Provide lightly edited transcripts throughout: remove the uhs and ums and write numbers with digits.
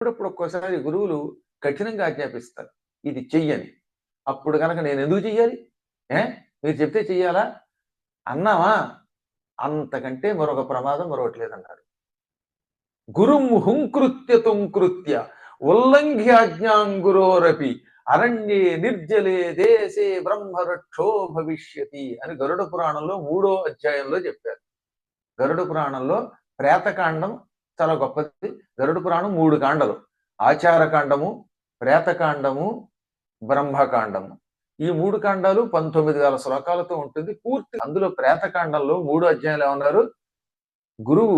అప్పుడప్పుడు ఒక్కోసారి గురువులు కఠినంగా ఆజ్ఞాపిస్తారు. ఇది చెయ్యని. అప్పుడు గనక నేనెందుకు చెయ్యాలి? ఏ? మీరు చెప్తే చెయ్యాలా? అన్నామా? అంతకంటే మరొక ప్రమాదం మరొకటి లేదన్నారు. గురుం హుంకృత్య తుంకృత్య ఉల్లంఘ్యాజ్ఞాం గురోరపి అరణ్యే నిర్జలే దేశే బ్రహ్మరక్షో భవిష్యతి అని గరుడ పురాణంలో 3వ అధ్యాయంలో చెప్పారు. గరుడ పురాణంలో ప్రేతకాండం చాలా గొప్పది. గరుడ పురాణం 3 కాండలు. ఆచారకాండము, ప్రేతకాండము, బ్రహ్మకాండము. ఈ 3 కాండాలు 19,000 శ్లోకాలతో ఉంటుంది. పూర్తి అందులో ప్రేతకాండంలో 3 అధ్యాయాలు ఏమన్నారు? గురువు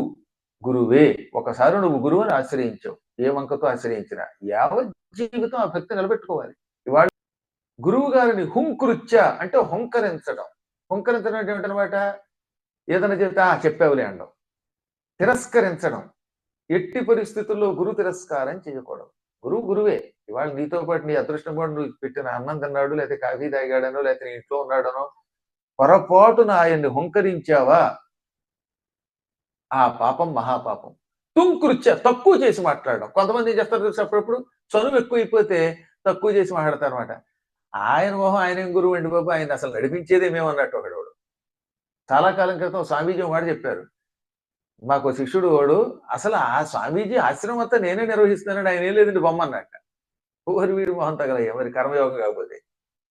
గురువే. ఒకసారి నువ్వు గురువుని ఆశ్రయించావు. ఏ వంకతో ఆశ్రయించినా యావత్ జీవితం ఆ భక్తి నిలబెట్టుకోవాలి. ఇవాళ గురువు గారిని హుంకృత్య అంటే హుంకరించడం. హుంకరించడం అంటే ఏమిటనమాట? ఏదైనా చెప్తే చెప్పావులే అనడం. తిరస్కరించడం. ఎట్టి పరిస్థితుల్లో గురు తిరస్కారం చేయకూడదు. గురువు గురువే. ఇవాళ నీతో పాటు నీ అదృష్టం కూడా నువ్వు పెట్టిన అన్నం తిన్నాడు, లేకపోతే కాఫీ తాగాడనో, లేకపోతే నీ ఇంట్లో ఉన్నాడనో పొరపాటున ఆయన్ని హుంకరించావా? ఆ పాపం మహాపాపం. తుంకృత్య తక్కువ చేసి మాట్లాడడం. కొంతమంది ఏం చేస్తారు తెలుసా? అప్పుడప్పుడు చనువు ఎక్కువైపోతే తక్కువ చేసి మాట్లాడతారనమాట. ఆయన మొహం ఆయన ఏం గురువు అండి బాబు, ఆయన అసలు నడిపించేదే మేమన్నట్టు ఒకడోడు. చాలా కాలం క్రితం స్వామీజీ మాట చెప్పారు. మాకు శిష్యుడు వాడు అసలు ఆ స్వామీజీ ఆశ్రమం అంతా నేనే నిర్వహిస్తున్నాడు, ఆయన ఏం లేదండి బొమ్మ అన్నట్ట. ఓరి వీడి మొహం తగలయ్యా, మరి కర్మయోగం కాకపోతే.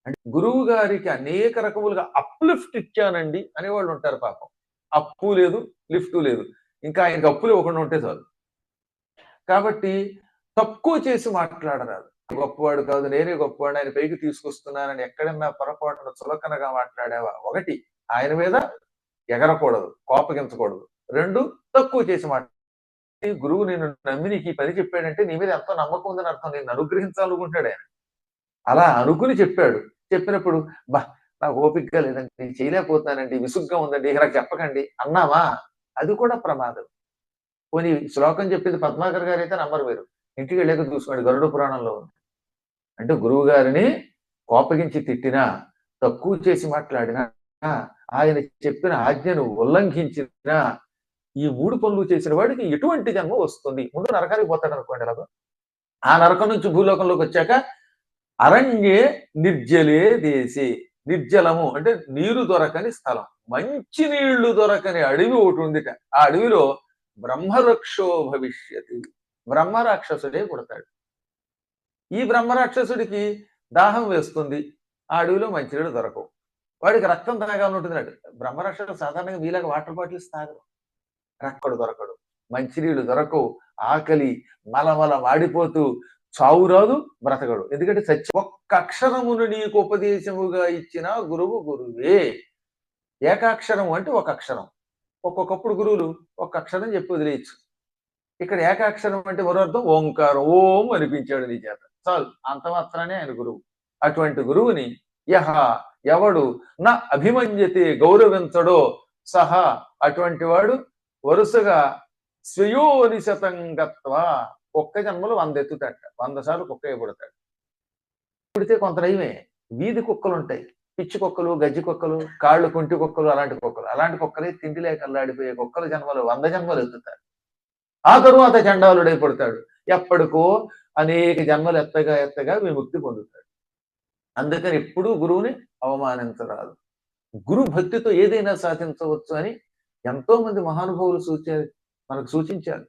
అంటే గురువు గారికి అనేక రకములుగా అప్లిఫ్ట్ ఇచ్చానండి అనేవాళ్ళు ఉంటారు పాపం. అప్పు లేదు, లిఫ్ట్ లేదు. ఇంకా ఆయనకి అప్పులు ఇవ్వకుండా ఉంటే చాలు. కాబట్టి తక్కువ చేసి మాట్లాడరాదు. గొప్పవాడు కాదు, నేనే గొప్పవాడు, ఆయన పైకి తీసుకొస్తున్నానని ఎక్కడన్నా పొరపాటున చులకనగా మాట్లాడావా? ఒకటి, ఆయన మీద ఎగరకూడదు, కోపగించకూడదు. 2, తక్కువ చేసి మాట్లాడు. గురువు నేను నమ్మి నీకు ఈ పని చెప్పాడంటే నీ మీద ఎంతో నమ్మకం ఉందని అర్థం. నేను అనుగ్రహించాలనుకుంటాడు ఆయన. అలా అనుకుని చెప్పాడు. చెప్పినప్పుడు బా నాకు ఓపికగా లేదండి, నేను చేయలేకపోతున్నానండి, విసుగ్గా ఉందండి, ఇక నాకు చెప్పకండి అన్నావా? అది కూడా ప్రమాదం. పోనీ శ్లోకం చెప్పింది పద్మాకర్ గారు అయితే నమ్మరు మీరు. ఇంటికి వెళ్ళాక చూసుకోండి, గరుడ పురాణంలో ఉంది. అంటే గురువు గారిని కోపగించి తిట్టినా, తక్కువ చేసి మాట్లాడినా, ఆయన చెప్పిన ఆజ్ఞను ఉల్లంఘించినా, ఈ 3 పనులు చేసిన వాడికి ఎటువంటి జన్మ వస్తుంది? ముందు నరకానికి పోతాడు అనుకోండి ఎలాగో. ఆ నరకం నుంచి భూలోకంలోకి వచ్చాక అరణ్యే నిర్జలే దేశే. నిర్జలము అంటే నీరు దొరకని స్థలం. మంచి నీళ్లు దొరకని అడవి ఒకటి ఉందిట. ఆ అడవిలో బ్రహ్మరక్షో భవిష్యతి. బ్రహ్మరాక్షసుడే పుడతాడు. ఈ బ్రహ్మరాక్షసుడికి దాహం వేస్తుంది. ఆ అడవిలో మంచినీళ్ళు దొరకవు. వాడికి రక్తం తాగాలని ఉంటుందండి. బ్రహ్మరాక్షసుడు సాధారణంగా మీలాగా వాటర్ బాటిల్స్ తాగరు. రక్కడు దొరకడు. మంచినీళ్ళు దొరకవు. ఆకలి మలమల వాడిపోతూ చావు రాదు, బ్రతకడు. ఎందుకంటే ఒక్క అక్షరమును నీకు ఉపదేశముగా ఇచ్చిన గురువు గురువే. ఏకాక్షరం అంటే ఒక అక్షరం. ఒక్కొక్కప్పుడు గురువులు ఒక అక్షరం చెప్పి వదిలేయచ్చు. ఇక్కడ ఏకాక్షరం అంటే మరో అర్థం ఓంకారం. ఓం అనిపించాడు నీ చేత, చాలు. అంత మాత్రానే ఆయన గురువు. అటువంటి గురువుని యహ ఎవడు నా అభిమన్యతే గౌరవించడో సహా అటువంటి వాడు వరుసగా స్వయోనిశతంగత్వ ఒక్క జన్మలో 100 ఎత్తుతాట. 100 సార్లు కుక్క వేయబడతాడు. పుడితే కొంత నయమే. వీధి కుక్కలు ఉంటాయి, పిచ్చి కుక్కలు, గజ్జి కుక్కలు, కాళ్ళు కుంటి కుక్కలు, అలాంటి కుక్కలు. అలాంటి కుక్కలే తిండి లేక అల్లాడిపోయే కుక్కల జన్మలు 100 జన్మలు ఎత్తుతారు. ఆ తరువాత చండాలుడై పడతాడు. ఎప్పటికో అనేక జన్మలు ఎత్తగా ఎత్తగా విముక్తి పొందుతాడు. అందుకని ఎప్పుడూ గురువుని అవమానించరాదు. గురు భక్తితో ఏదైనా సాధించవచ్చు అని ఎంతో మంది మహానుభావులు మనకు సూచించారు.